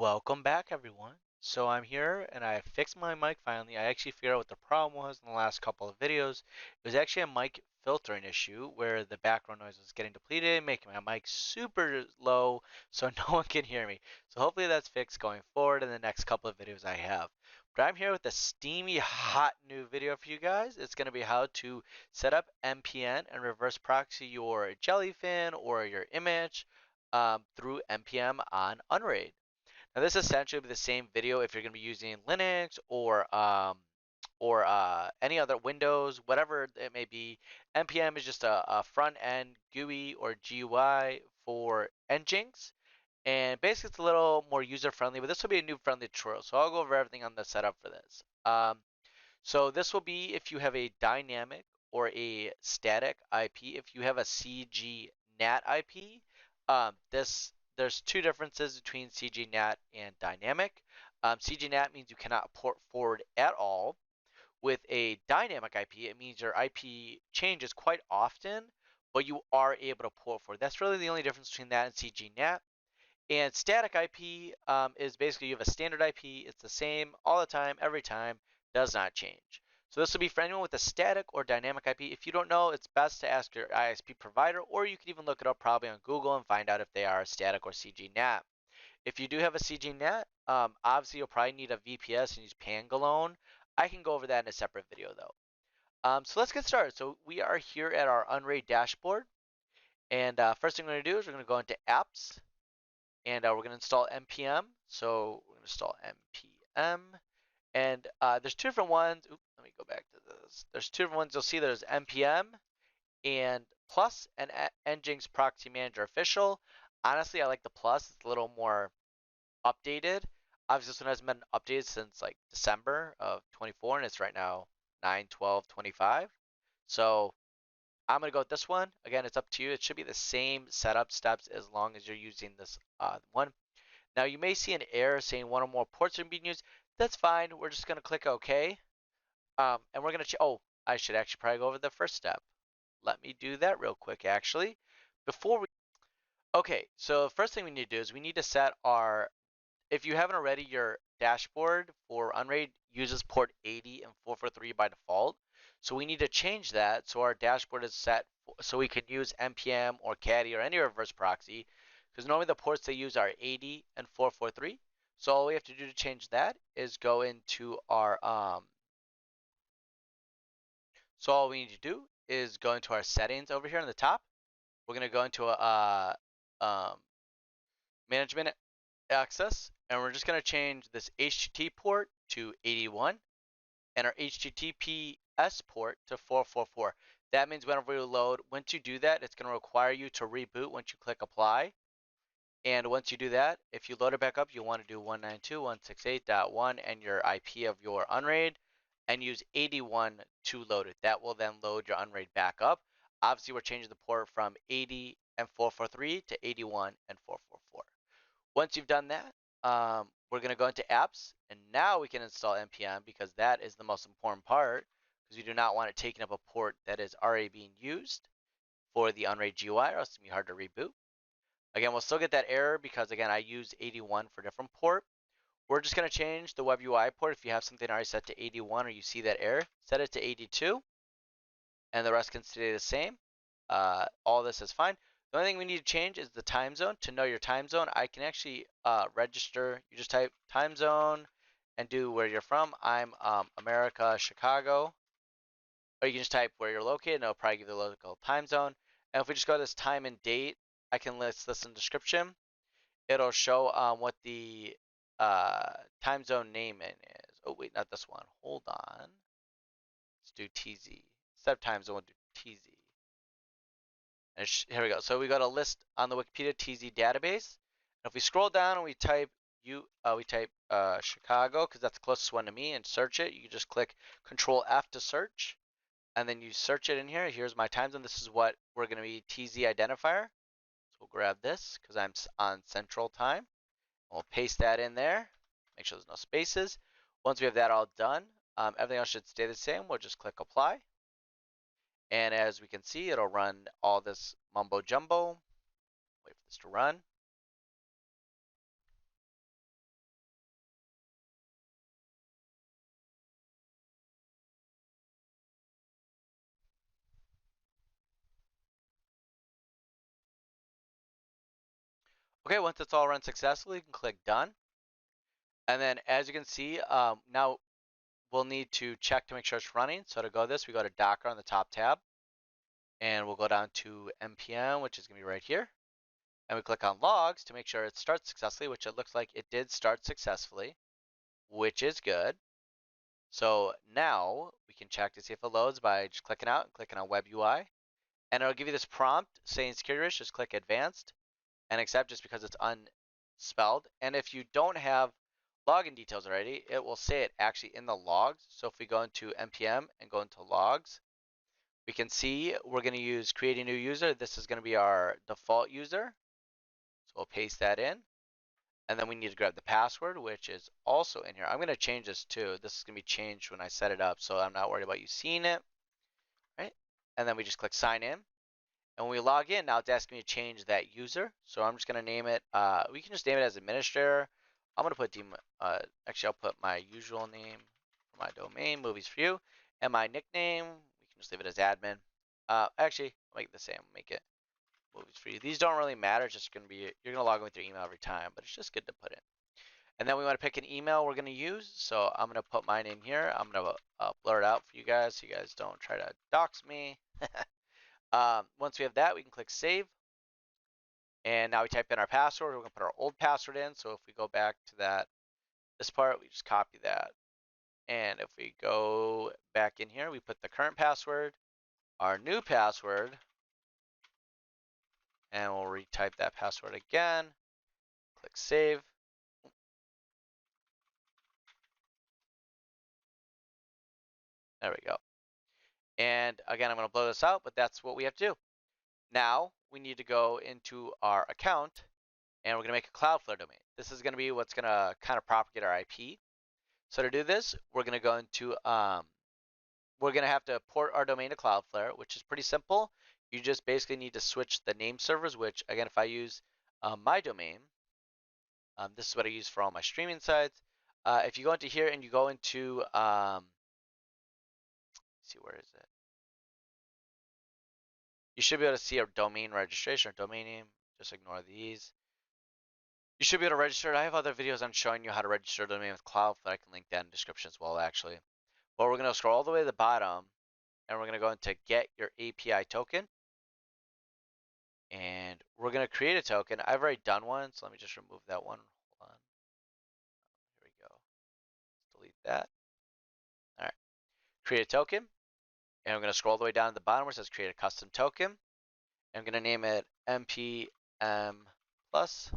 Welcome back, everyone. So I'm here and I fixed my mic finally. I actually figured out what the problem was in the last couple of videos. It was actually a mic filtering issue where the background noise was getting depleted, making my mic super low so no one can hear me. So hopefully that's fixed going forward in the next couple of videos I have. But I'm here with a steamy, hot new video for you guys. It's going to be how to set up NPN and reverse proxy your Jellyfin or your image through NPM on Unraid. Now this is essentially the same video if you're going to be using Linux or any other Windows, whatever it may be. NPM is just a front end GUI or GUI for Nginx, and basically it's a little more user friendly. But this will be a new friendly tutorial, so I'll go over everything on the setup for this. So this will be if you have a dynamic or a static IP. If you have a CGNAT IP, there's two differences between CGNAT and dynamic. CGNAT means you cannot port forward at all. With a dynamic IP, it means your IP changes quite often, but you are able to port forward. That's really the only difference between that and CGNAT. And static IP is basically you have a standard IP. It's the same all the time, every time, does not change. So this will be for anyone with a static or dynamic IP. If you don't know, it's best to ask your ISP provider, or you can even look it up probably on Google and find out if they are static or CGNAT. If you do have a CGNAT, obviously you'll probably need a VPS and use Pangolin. I can go over that in a separate video though. So let's get started. So we are here at our Unraid dashboard. And first thing we're going to do is we're going to go into apps. And we're going to install npm. So we're going to install npm, and there's two different ones. Oops, let me go back to this. There's two different ones. You'll see there's npm and plus and Nginx Proxy Manager Official. Honestly, I like the plus. It's a little more updated. Obviously, this one hasn't been updated since like December of 24, and it's right now 9/12/25. So I'm going to go with this one. Again, it's up to you. It should be the same setup steps as long as you're using this one. Now you may see an error saying one or more ports are being used. That's fine. We're just going to click OK. And we're going to, oh, I should actually probably go over the first step. Let me do that real quick, actually. Okay, so first thing we need to do is we need to set our, if you haven't already, your dashboard for Unraid uses port 80 and 443 by default. So we need to change that so our dashboard is set so we can use NPM or Caddy or any reverse proxy, because normally the ports they use are 80 and 443. So all we have to do to change that is go into our so all we need to do is go into our settings over here on the top. We're going to go into a management access, and we're just going to change this HTTP port to 81 and our HTTPS port to 444. That means whenever you load, once you do that, it's going to require you to reboot once you click apply. And once you do that, if you load it back up, you want to do 192.168.1 and your IP of your Unraid and use 81 to load it. That will then load your Unraid back up. Obviously, we're changing the port from 80 and 443 to 81 and 444. Once you've done that, we're going to go into apps, and now we can install npm because that is the most important part, because we do not want it taking up a port that is already being used for the Unraid GUI, or else it's going to be hard to reboot. Again, we'll still get that error because, again, I used 81 for a different port. We're just going to change the web UI port. If you have something already set to 81 or you see that error, set it to 82, and the rest can stay the same. All this is fine. The only thing we need to change is the time zone. To know your time zone, I can actually register. You just type time zone and do where you're from. I'm America, Chicago. Or you can just type where you're located, and it'll probably give you the local time zone. And if we just go to this time and date, I can list this in the description. It'll show what the time zone name is. Oh, wait, not this one. Hold on. Let's do TZ. Instead of time zone, we'll do TZ. And here we go. So we got a list on the Wikipedia TZ database. And if we scroll down and we type Chicago, because that's the closest one to me, and search it, you can just click Control F to search, and then you search it in here. Here's my time zone. This is what we're going to be TZ identifier. So we'll grab this because I'm on Central Time. We'll paste that in there. Make sure there's no spaces. Once we have that all done, everything else should stay the same. We'll just click Apply. And as we can see, it'll run all this mumbo jumbo. Wait for this to run. Okay, once it's all run successfully, you can click done. And then as you can see, now we'll need to check to make sure it's running. So to go this, we go to Docker on the top tab, and we'll go down to NPM, which is gonna be right here. And we click on logs to make sure it starts successfully, which it looks like it did start successfully, which is good. So now we can check to see if it loads by just clicking out and clicking on Web UI. And it'll give you this prompt saying security risk, just click advanced and accept just because it's unspelled. And if you don't have login details already, it will say it actually in the logs. So if we go into NPM and go into logs, we can see we're going to use create a new user. This is going to be our default user. So we'll paste that in. And then we need to grab the password, which is also in here. I'm going to change this too. This is going to be changed when I set it up, so I'm not worried about you seeing it. Right? And then we just click sign in. And when we log in, now it's asking me to change that user. So I'm just going to name it, we can just name it as administrator. I'm going to put, actually I'll put my usual name for my domain, movies for you. And my nickname, we can just leave it as admin. Actually, I'll make it the same, make it movies for you. These don't really matter, it's just going to be, you're going to log in with your email every time, but it's just good to put in. And then we want to pick an email we're going to use. So I'm going to put my name here. I'm going to blur it out for you guys so you guys don't try to dox me. Once we have that, we can click save. And now we type in our password. We're going to put our old password in. So if we go back to this part, we just copy that. And if we go back in here, we put the current password, our new password, and we'll retype that password again. Click save. There we go. And again, I'm going to blow this out, but that's what we have to do. Now we need to go into our account and we're going to make a Cloudflare domain. This is going to be what's going to kind of propagate our IP. So to do this, we're going to go into, we're going to have to port our domain to Cloudflare, which is pretty simple. You just basically need to switch the name servers, which again, if I use my domain, this is what I use for all my streaming sites. If you go into here and you go into, let's see, where is it? You should be able to see a domain registration or domain name. Just ignore these. You should be able to register it. I have other videos on showing you how to register a domain with Cloudflare. I can link that in the description as well, actually. But we're going to scroll all the way to the bottom, and we're going to go into Get Your API Token. And we're going to create a token. I've already done one, so let me just remove that one. Hold on. Here we go. Let's delete that. All right. Create a token. And I'm going to scroll all the way down to the bottom where it says Create a Custom Token. And I'm going to name it NPMPlus.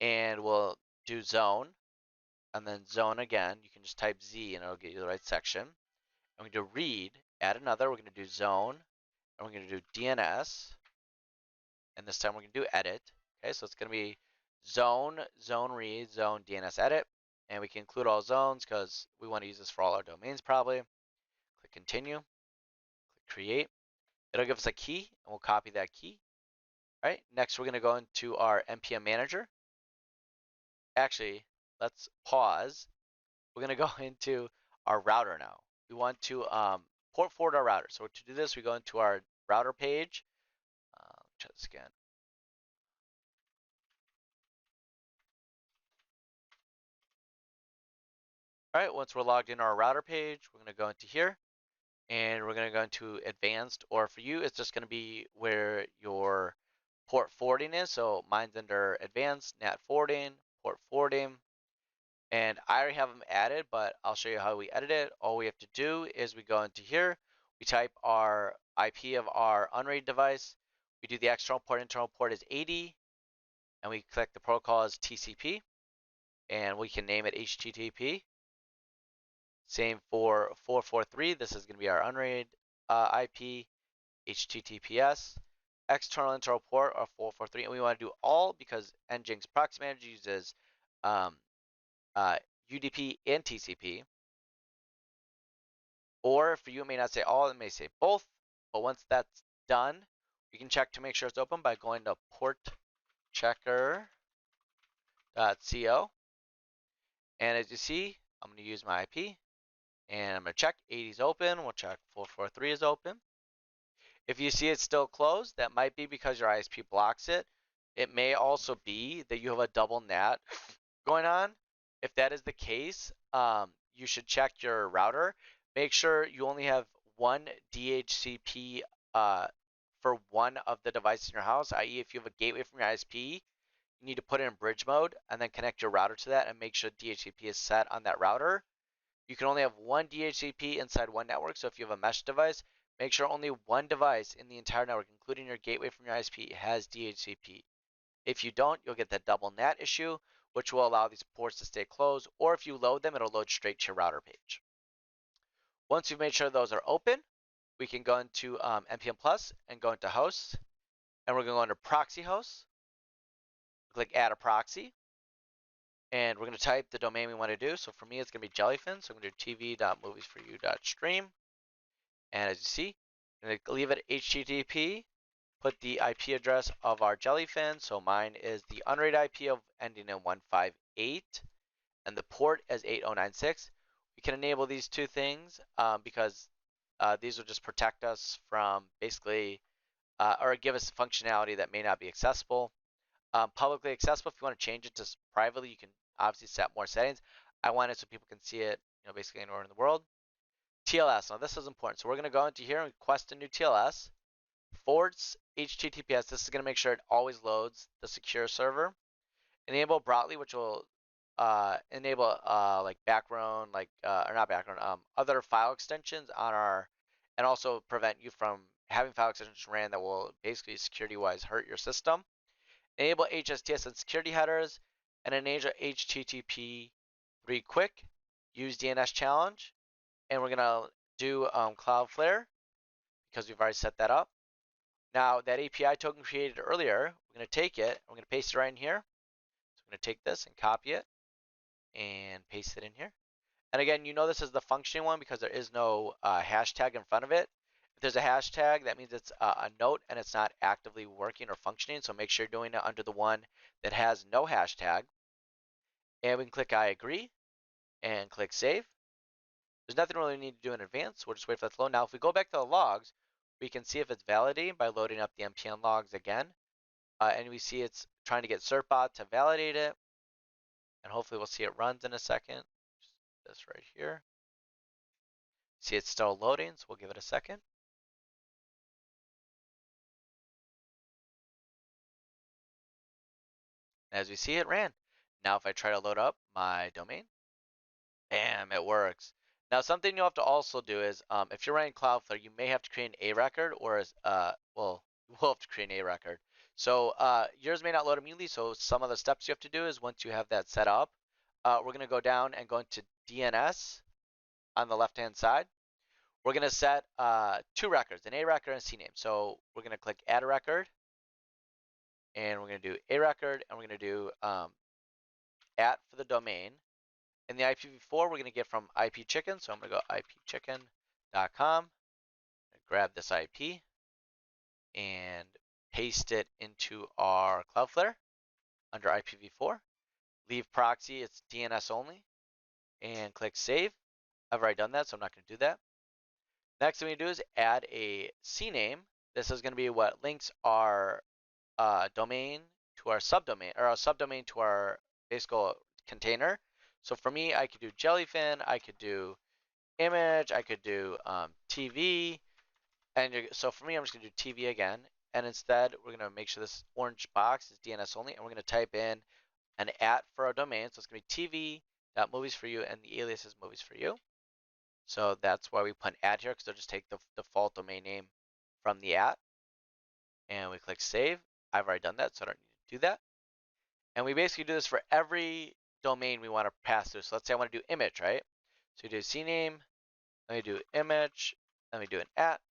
And we'll do zone. And then zone again. You can just type Z and it'll get you the right section. I'm going to read, add another. We're going to do zone. And we're going to do DNS. And this time we're going to do edit. Okay, so it's going to be zone, zone read, zone DNS edit. And we can include all zones because we want to use this for all our domains probably. Click continue. Click create. It'll give us a key and we'll copy that key. All right, next we're going to go into our NPM manager. Actually, let's pause. We're going to go into our router now. We want to port forward our router. So to do this, we go into our router page. Try this again. All right, once we're logged in our router page, we're going to go into here and we're going to go into advanced, or for you, it's just going to be where your port forwarding is. So mine's under advanced, NAT forwarding, port forwarding, and I already have them added, but I'll show you how we edit it. All we have to do is we go into here, we type our IP of our Unraid device, we do the external port, internal port is 80, and we click the protocol as TCP, and we can name it HTTP. Same for 443. This is going to be our Unraid IP, HTTPS. External internal port are 443, and we want to do all because Nginx Proxy Manager uses UDP and TCP. Or for you, it may not say all, it may say both. But once that's done, you can check to make sure it's open by going to portchecker.co. And as you see, I'm going to use my IP. And I'm going to check 80 is open. We'll check 443 is open. If you see it's still closed, that might be because your ISP blocks it. It may also be that you have a double NAT going on. If that is the case, you should check your router. Make sure you only have one DHCP for one of the devices in your house, i.e. if you have a gateway from your ISP, you need to put it in bridge mode and then connect your router to that and make sure DHCP is set on that router. You can only have one DHCP inside one network, so if you have a mesh device, make sure only one device in the entire network, including your gateway from your ISP, has DHCP. If you don't, you'll get that double NAT issue, which will allow these ports to stay closed, or if you load them, it'll load straight to your router page. Once you've made sure those are open, we can go into NPMPlus and go into hosts, and we're going to go into proxy hosts, click add a proxy, and we're going to type the domain we want to do. So for me, it's going to be Jellyfin, so I'm going to do tv.moviesforyou.stream, and as you see, I'm going to leave it HTTP, put the IP address of our Jellyfin, so mine is the Unraid IP of ending in 158, and the port is 8096. We can enable these two things because these will just protect us from basically, or give us functionality that may not be accessible. Publicly accessible, if you want to change it to privately, you can obviously set more settings. I want it so people can see it, basically anywhere in the world. TLS, now this is important. So we're going to go into here and request a new TLS. Forwards HTTPS, this is going to make sure it always loads the secure server. Enable broadly, which will enable like background, or not background, other file extensions on our, and also prevent you from having file extensions ran that will basically security-wise hurt your system. Enable HSTS and security headers, and enable HTTP 3 quick. Use DNS challenge, and we're gonna do Cloudflare because we've already set that up. Now that API token created earlier, we're gonna take it, we're gonna paste it right in here. So I'm gonna take this and copy it and paste it in here. And again, this is the functioning one because there is no hashtag in front of it. If there's a hashtag, that means it's a note and it's not actively working or functioning. So make sure you're doing it under the one that has no hashtag. And we can click I agree and click save. There's nothing really we need to do in advance. We'll just wait for that to load. Now, if we go back to the logs, we can see if it's validating by loading up the npm logs again. And we see it's trying to get certbot to validate it. And hopefully we'll see it runs in a second. Just this right here. See, it's still loading, so we'll give it a second. As we see, it ran. Now if I try to load up my domain, bam, it works. Now something you'll have to also do is, if you're running Cloudflare, you may have to create an A record, or well, you will have to create an A record. So yours may not load immediately, so some of the steps you have to do is once you have that set up, we're gonna go down and go into DNS on the left-hand side. We're gonna set 2 records, an A record and a CNAME. So we're gonna click add a record, and we're gonna do A record, and we're gonna do at for the domain. And the IPv4 we're going to get from IP Chicken, so I'm going to go ipchicken.com, grab this IP, and paste it into our Cloudflare under IPv4. Leave proxy, it's DNS only, and click save. I've already done that, so I'm not going to do that. Next thing we do is add a CNAME. This is going to be what links our domain to our subdomain, or our subdomain to our basic container. So for me, I could do Jellyfin, I could do image, I could do TV, and so for me, I'm just gonna do TV again, and instead we're gonna make sure this orange box is DNS only, and we're gonna type in an @ for our domain, so it's gonna be tv.moviesforyou, and the alias is moviesforyou. So that's why we put an @ here, because they'll just take the default domain name from the @ and we click save. I've already done that, so I don't need to do that. And we basically do this for every domain we want to pass through. So let's say I want to do image, right? So you do CNAME, let me do image, let me do an @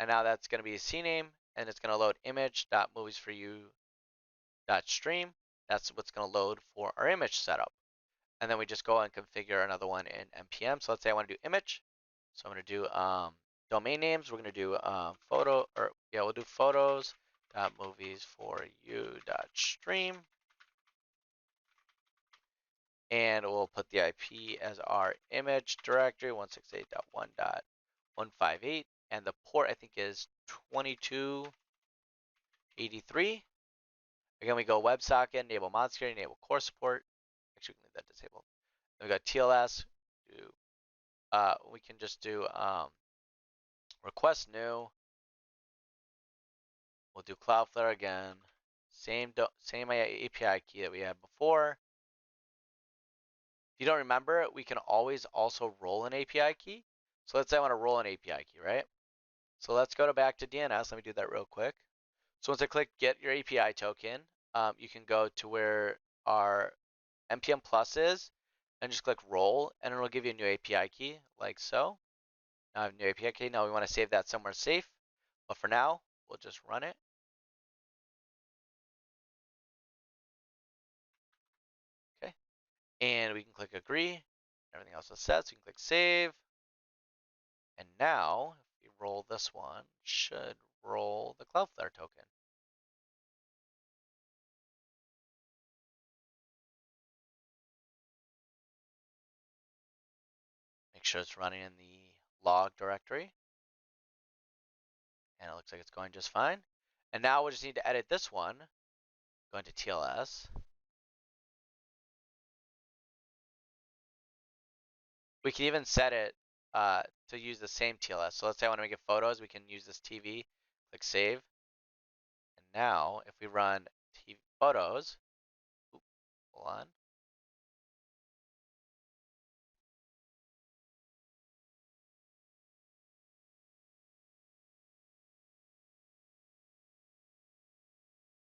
and now that's going to be a CNAME, and it's going to load image.moviesforyou.stream. That's what's going to load for our image setup. And then we just go and configure another one in npm. So let's say I want to do image. So I'm going to do domain names. We're going to do we'll do photos.moviesforyou.stream. And we'll put the IP as our image directory, 168.1.158, and the port I think is 2283. Again, we go WebSocket, enable mod security, enable core support. Actually, we can leave that disabled. Then we got TLS. We can just do request new. We'll do Cloudflare again. Same API key that we had before. If you don't remember it, we can always also roll an API key. So let's say I want to roll an API key, right? So let's go back to DNS. Let me do that real quick. So once I click get your API token, you can go to where our NPMPlus is and just click roll, and it'll give you a new API key like so. Now I have a new API key. Now we want to save that somewhere safe. But for now, we'll just run it. Okay. And we can click agree. Everything else is set, so you can click save. And now, if we roll this one, should roll the Cloudflare token. Make sure it's running in the log directory. And it looks like it's going just fine. And now we just need to edit this one. Going to TLS. We can even set it to use the same TLS. So let's say I want to make it photos, we can use this TV, click save. And now if we run TV photos, hold on.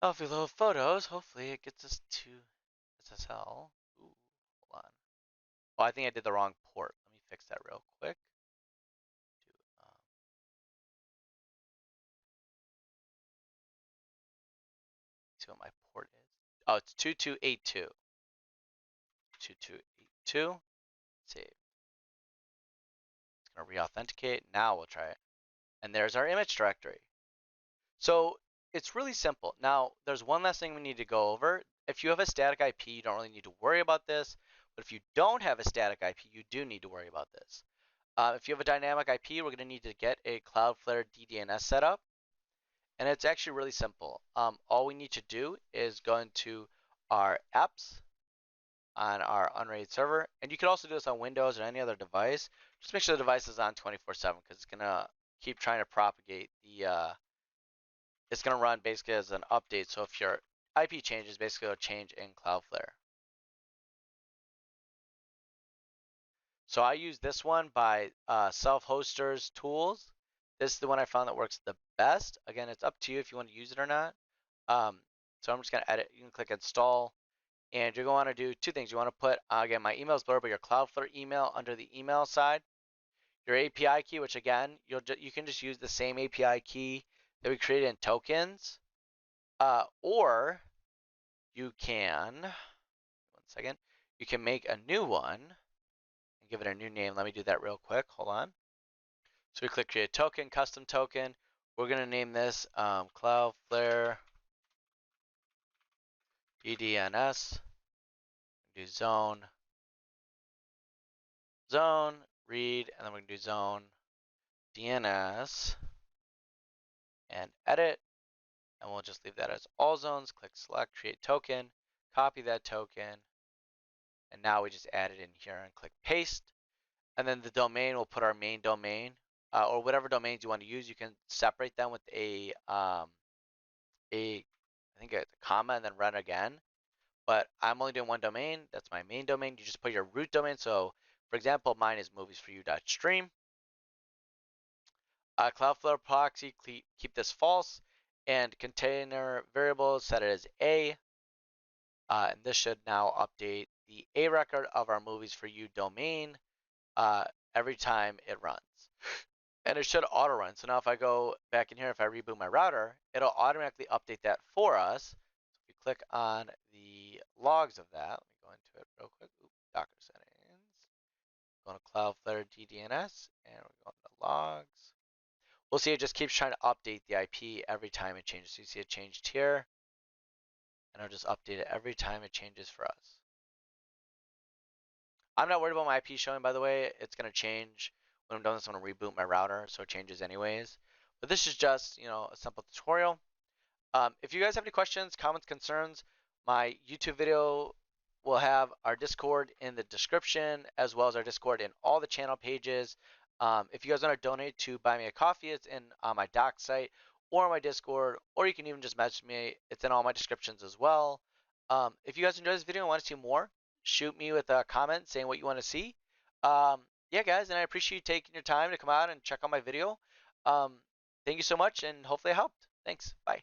Oh, if we load photos, hopefully it gets us to SSL. Ooh, hold on. Oh, I think I did the wrong port. Let me fix that real quick. See what my port is. Oh, it's 2282. 2282. Save. It's going to re-authenticate. Now we'll try it. And there's our image directory. So it's really simple. Now, there's one last thing we need to go over. If you have a static IP, you don't really need to worry about this. But if you don't have a static IP, you do need to worry about this. If you have a dynamic IP, we're going to need to get a Cloudflare DDNS set up. And it's actually really simple. All we need to do is go into our apps on our Unraid server. And you can also do this on Windows or any other device. Just make sure the device is on 24/7 because it's going to keep trying to propagate the it's going to run basically as an update. So if your IP changes, basically it'll change in Cloudflare. So I use this one by Self-Hosters Tools. This is the one I found that works the best. Again, it's up to you if you want to use it or not. So I'm just going to edit. You can click install. And you're going to want to do two things. You want to put, again, my email is blurred, but your Cloudflare email under the email side. Your API key, which again, you can just use the same API key that we created in tokens. Or you can, one second, you can make a new one and give it a new name. Let me do that real quick. Hold on. So we click create token, custom token. We're going to name this Cloudflare DDNS. Do zone, read, and then we're going to do zone DNS and edit. And we'll just leave that as all zones. Click select, create token, copy that token. And now we just add it in here and click paste. And then the domain, we'll put our main domain or whatever domains you want to use. You can separate them with I think a comma and then run again. But I'm only doing one domain. That's my main domain. You just put your root domain. So for example, mine is moviesforyou.stream. Cloudflare Proxy, keep this false. And container variable, set it as A. And this should now update the A record of our movies for you domain every time it runs. And it should auto run. So now if I go back in here, if I reboot my router, it'll automatically update that for us. So if you click on the logs of that, let me go into it real quick. Oops, Docker settings. Going to Cloudflare DDNS, and we're going to logs. We'll see it just keeps trying to update the IP every time it changes. So you see it changed here, and I'll just update it every time it changes for us. I'm not worried about my IP showing, by the way. It's going to change when I'm done this. I'm going to reboot my router, so it changes anyways. But this is just, a simple tutorial. If you guys have any questions, comments, concerns, my YouTube video will have our Discord in the description, as well as our Discord in all the channel pages. If you guys want to donate to Buy Me a Coffee, it's in on my doc site or my Discord, or you can even just message me. It's in all my descriptions as well. If you guys enjoyed this video and want to see more, shoot me with a comment saying what you want to see. Yeah, guys, and I appreciate you taking your time to come out and check out my video. Um, Thank you so much, and hopefully I helped. Thanks. Bye.